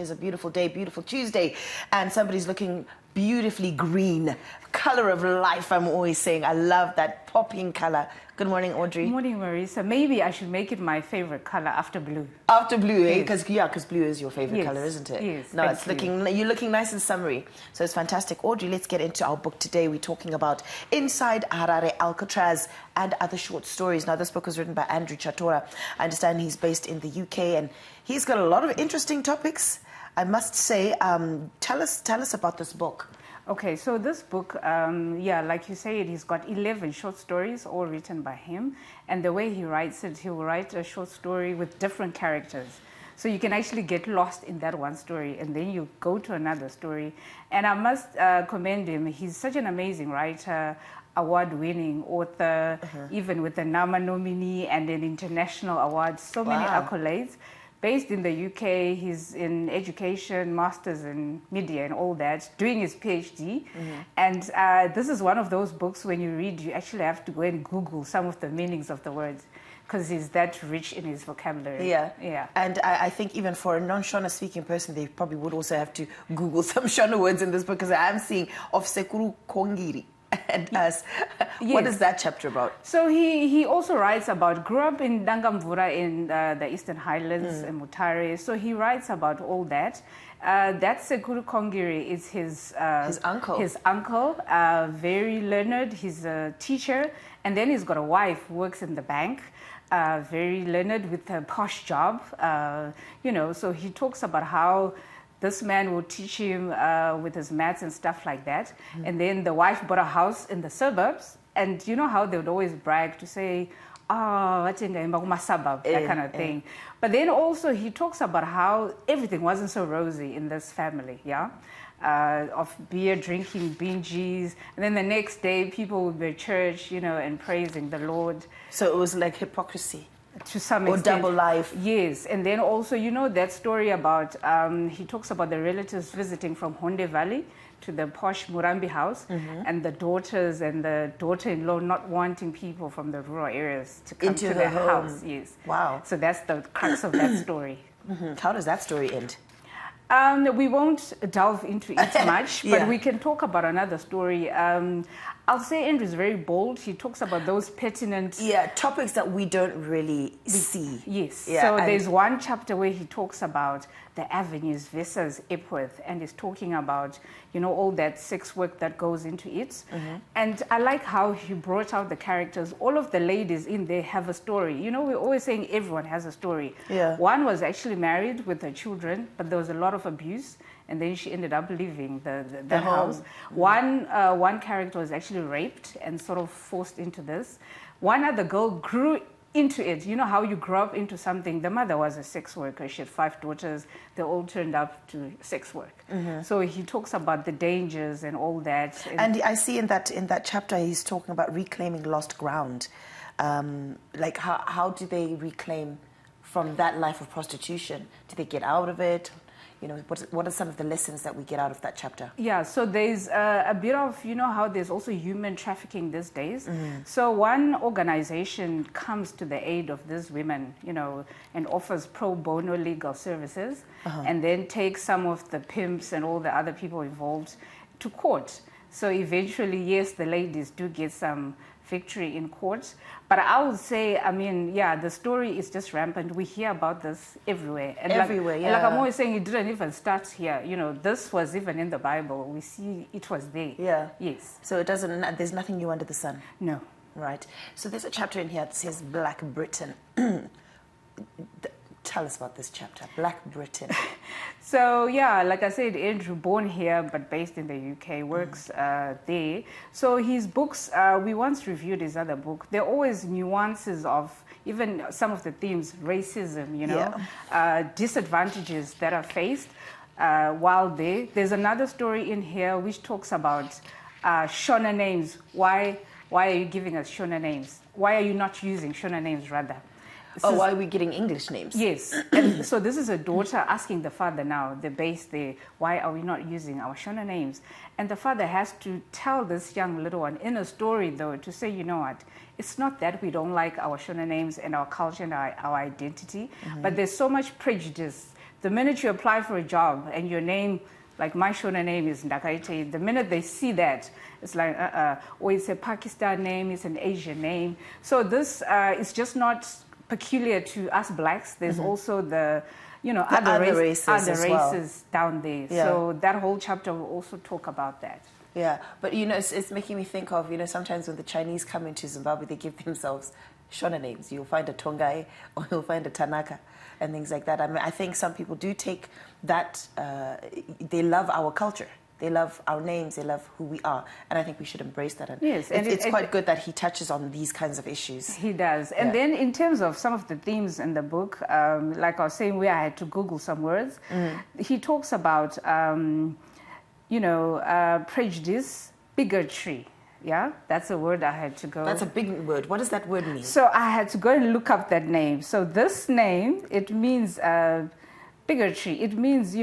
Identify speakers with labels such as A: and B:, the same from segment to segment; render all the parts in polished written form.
A: It's a beautiful day, beautiful Tuesday, and somebody's looking beautifully green. Color of life, I'm always saying. I love that popping color. Good morning, Audrey.
B: Good morning, Marisa. Maybe I should make it my favorite color after blue.
A: After blue, eh?
B: Yes.
A: Because blue is your favorite
B: Yes.
A: color, isn't it?
B: Yes,
A: No,
B: thank you.
A: you're looking nice and summery. So it's fantastic. Audrey, let's get into our book today. We're talking about Inside Harare Alcatraz and other short stories. Now, this book was written by Andrew Chatora. I understand he's based in the UK, and he's got a lot of interesting topics. I must say, tell us about this book.
B: Okay, so this book, like you said, he's got 11 short stories, all written by him. And the way he writes it, he will write a short story with different characters. So you can actually get lost in that one story, and then you go to another story. And I must commend him. He's such an amazing writer, award-winning author, even with a NAMA nominee and an international award, so many accolades. Based in the UK, he's in education, masters in media and all that, doing his PhD. And this is one of those books when you read, you actually have to go and Google some of the meanings of the words because he's that rich in his vocabulary.
A: Yeah. And I think even for a non-Shona speaking person, they probably would also have to Google some Shona words in this book because I'm seeing of Sekuru Kongiri. And us.
B: Yes.
A: What is that chapter about?
B: So he also writes about, grew up in Dangamvura in the Eastern Highlands in Mutare. So he writes about all that. That Sekuru Kongiri is his
A: uncle.
B: His uncle, very learned. He's a teacher. And then he's got a wife who works in the bank. Very learned with a posh job. So he talks about how this man will teach him with his maths and stuff like that. And then the wife bought a house in the suburbs. And you know how they would always brag to say, suburb, that kind of thing. But then also he talks about how everything wasn't so rosy in this family, of beer drinking, binges. And then the next day people would be at church, and praising the Lord.
A: So it was like hypocrisy.
B: To some
A: extent. Or double life.
B: Yes. And then also, that story about, he talks about the relatives visiting from Honde Valley to the posh Murambi house, and the daughters and the daughter-in-law not wanting people from the rural areas to come
A: into
B: to their
A: home.
B: house. Yes.
A: Wow.
B: So that's the crux of that story.
A: How does that story end?
B: We won't delve into it much, but we can talk about another story. I'll say Andrew's very bold. He talks about those pertinent...
A: topics that we don't really see.
B: Yes. Yeah, so there's one chapter where he talks about the avenues versus Epworth, and he's talking about, all that sex work that goes into it. And I like how he brought out the characters. All of the ladies in there have a story. We're always saying everyone has a story.
A: Yeah.
B: One was actually married with her children, but there was a lot of abuse. And then she ended up leaving the house. One character was actually raped and sort of forced into this. One other girl grew into it. You know how you grow up into something. The mother was a sex worker. She had 5 daughters. They all turned up to sex work. So he talks about the dangers and all that.
A: And I see in that chapter he's talking about reclaiming lost ground. Like how do they reclaim from that life of prostitution? Do they get out of it? What are some of the lessons that we get out of that chapter? Yeah,
B: so there's a bit of, how there's also human trafficking these days. So one organization comes to the aid of these women, and offers pro bono legal services, and then takes some of the pimps and all the other people involved to court. So eventually, yes, the ladies do get some victory in court. But I would say, the story is just rampant. We hear about this everywhere. And like I'm always saying, it didn't even start here. This was even in the Bible. We see it was there.
A: Yeah.
B: Yes.
A: So there's nothing new under the sun.
B: No.
A: Right. So there's a chapter in here that says Black Britain. Tell us about this chapter, Black Britain.
B: So, like I said, Andrew, born here but based in the UK, works there. So his books, we once reviewed his other book. There are always nuances of even some of the themes, racism, disadvantages that are faced while there. There's another story in here which talks about Shona names. Why are you giving us Shona names? Why are you not using Shona names rather?
A: Why are we getting English names?
B: Yes. And so this is a daughter asking the father now, the base there, why are we not using our Shona names? And the father has to tell this young little one in a story, though, to say, you know what, it's not that we don't like our Shona names and our culture and our identity, but there's so much prejudice The minute you apply for a job and your name, like my Shona name is Ndakaite, the minute they see that, it's like, or it's a Pakistan name, it's an Asian name. So this is just not peculiar to us blacks. There's also the, other races down there.
A: Yeah.
B: So that whole chapter will also talk about that.
A: Yeah, but it's making me think of, sometimes when the Chinese come into Zimbabwe, they give themselves Shona names. You'll find a Tongai or you'll find a Tanaka and things like that. I mean, I think some people do take that, they love our culture. They love our names, they love who we are. And I think we should embrace that. And
B: yes, and
A: it's quite good that he touches on these kinds of issues.
B: He does. And then in terms of some of the themes in the book, like I was saying, where I had to Google some words, he talks about, prejudice, bigotry. Yeah, that's a word I had to go.
A: That's a big word. What does that word mean?
B: So I had to go and look up that name. So this name, it means bigotry. It means,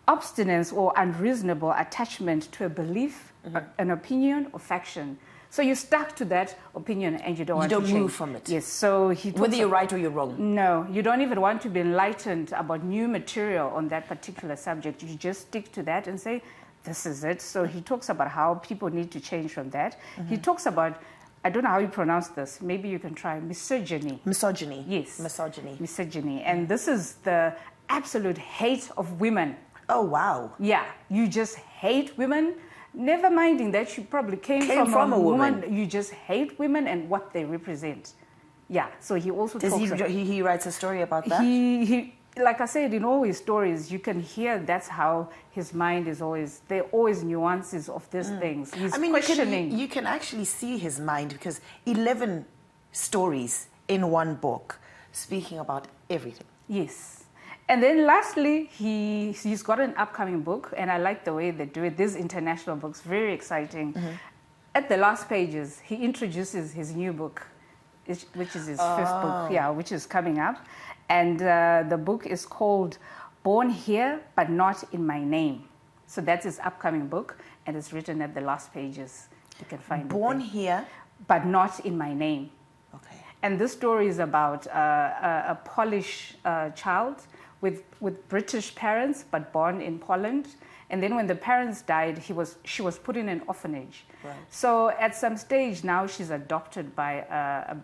B: obstinance or unreasonable attachment to a belief, an opinion, or faction. So you're stuck to that opinion and you don't want to change. You don't
A: move from it.
B: Yes. So
A: whether you're right or you're wrong.
B: No, you don't even want to be enlightened about new material on that particular subject. You just stick to that and say, this is it. So he talks about how people need to change from that. He talks about, I don't know how you pronounce this. Maybe you can try misogyny.
A: Misogyny.
B: Yes.
A: Misogyny.
B: Misogyny. And this is the absolute hate of women.
A: Oh, wow.
B: Yeah. You just hate women. Never minding that you probably came from a woman. You just hate women and what they represent. Yeah. So he also
A: he writes a story about that?
B: He like I said, in all his stories, you can hear that's how his mind is always, there are always nuances of these things. He's questioning.
A: You can actually see his mind because 11 stories in one book speaking about everything.
B: Yes. And then lastly, he's got an upcoming book, and I like the way they do it. These international books, very exciting. At the last pages, he introduces his new book, which is his fifth book, which is coming up. And the book is called Born Here, But Not in My Name. So that's his upcoming book, and it's written at the last pages. You can find it.
A: Born Here,
B: But Not in My Name.
A: Okay.
B: And this story is about a Polish child with British parents, but born in Poland. And then when the parents died, she was put in an orphanage.
A: Right.
B: So at some stage now, she's adopted by a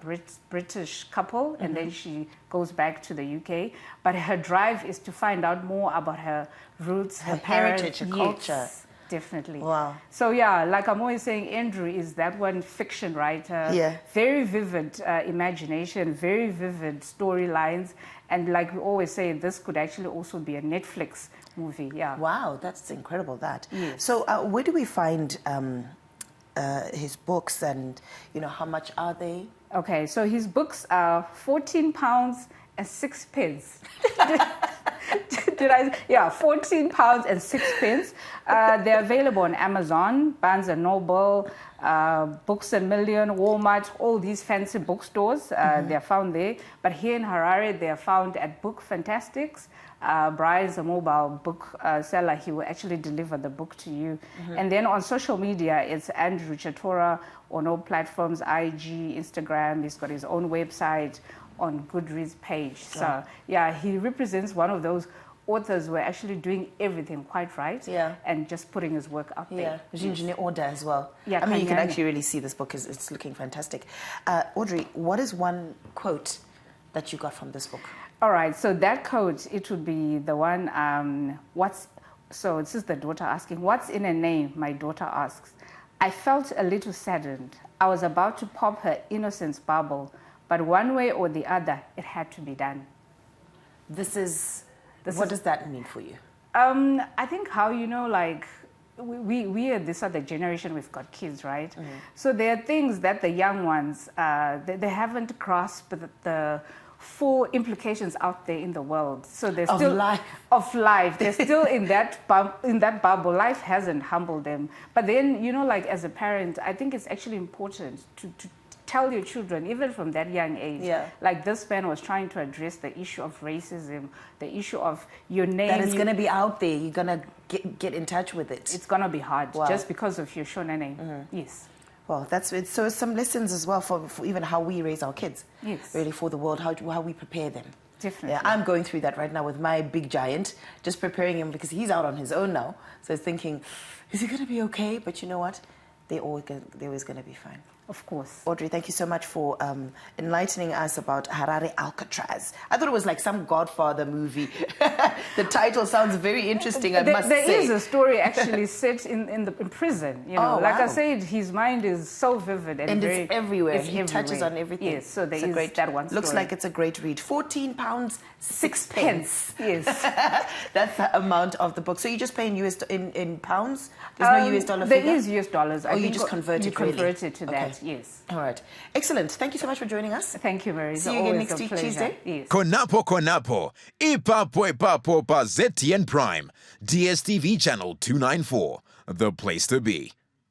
B: British couple, and then she goes back to the UK. But her drive is to find out more about her roots, her
A: heritage, her culture.
B: Definitely.
A: Wow.
B: So yeah, like I'm always saying, Andrew is that one fiction writer.
A: Yeah.
B: Very vivid imagination, very vivid storylines. And like we always say, this could actually also be a Netflix movie. Yeah.
A: Wow, that's incredible, that.
B: Yes.
A: So where do we find his books, and how much are they?
B: Okay, so his books are £14 and 6 pence. £14 and 6 pence. They're available on Amazon, Barnes and Noble, Books a Million, Walmart, all these fancy bookstores. They're found there. But here in Harare, they're found at Book Fantastics. Brian's a mobile book seller. He will actually deliver the book to you. And then on social media, it's Andrew Chatora on all platforms, IG, Instagram. He's got his own website on Goodreads page. So yeah, he represents one of those authors who are actually doing everything quite right, and just putting his work out there.
A: Yes. Order as well.
B: Yeah,
A: I mean, you can actually really see this book it's looking fantastic. Audrey, what is one quote that you got from this book?
B: All right, so that quote, it would be the one, so this is the daughter asking, what's in a name? My daughter asks. I felt a little saddened. I was about to pop her innocence bubble, but one way or the other, it had to be done.
A: What does that mean for you?
B: I think how, we are this other generation, we've got kids, right? So there are things that the young ones, they haven't grasped the full implications out there in the world. So they're still of life. They're still in that bubble. Life hasn't humbled them. But then, as a parent, I think it's actually important to tell your children, even from that young age, like this man was trying to address the issue of racism, the issue of your name.
A: That is going to be out there. You're going to get in touch with it.
B: It's going to be hard just because of your Shona name. Yes.
A: Well, that's it. So some lessons as well for even how we raise our kids.
B: Yes.
A: Really for the world, how we prepare them.
B: Definitely.
A: Yeah, I'm going through that right now with my big giant, just preparing him because he's out on his own now. So thinking, is he going to be okay? But you know what? They're always going to be fine.
B: Of course.
A: Audrey, thank you so much for enlightening us about Harare Alcatraz. I thought it was like some Godfather movie. The title sounds very interesting, I must say.
B: There is a story actually set in prison. You know,
A: Oh,
B: like I
A: wow.
B: said, his mind is so vivid and very,
A: it's everywhere.
B: It's
A: He touches on everything.
B: Yes, so there
A: It's a
B: is
A: great,
B: that one story.
A: looks like it's a great read. £14, 6 pence.
B: Yes.
A: That's the amount of the book. So you just pay in pounds? There's no US dollar figure?
B: There is US dollars.
A: Oh, you just convert it,
B: You convert
A: really?
B: it to
A: Okay.
B: that, yes.
A: All right. Excellent. Thank you so much for joining us.
B: Thank you, Mary.
A: See you again next week, Tuesday.
B: Yes.
C: Konapo. Ipapo pa ZTN Prime. DSTV channel 294. The place to be.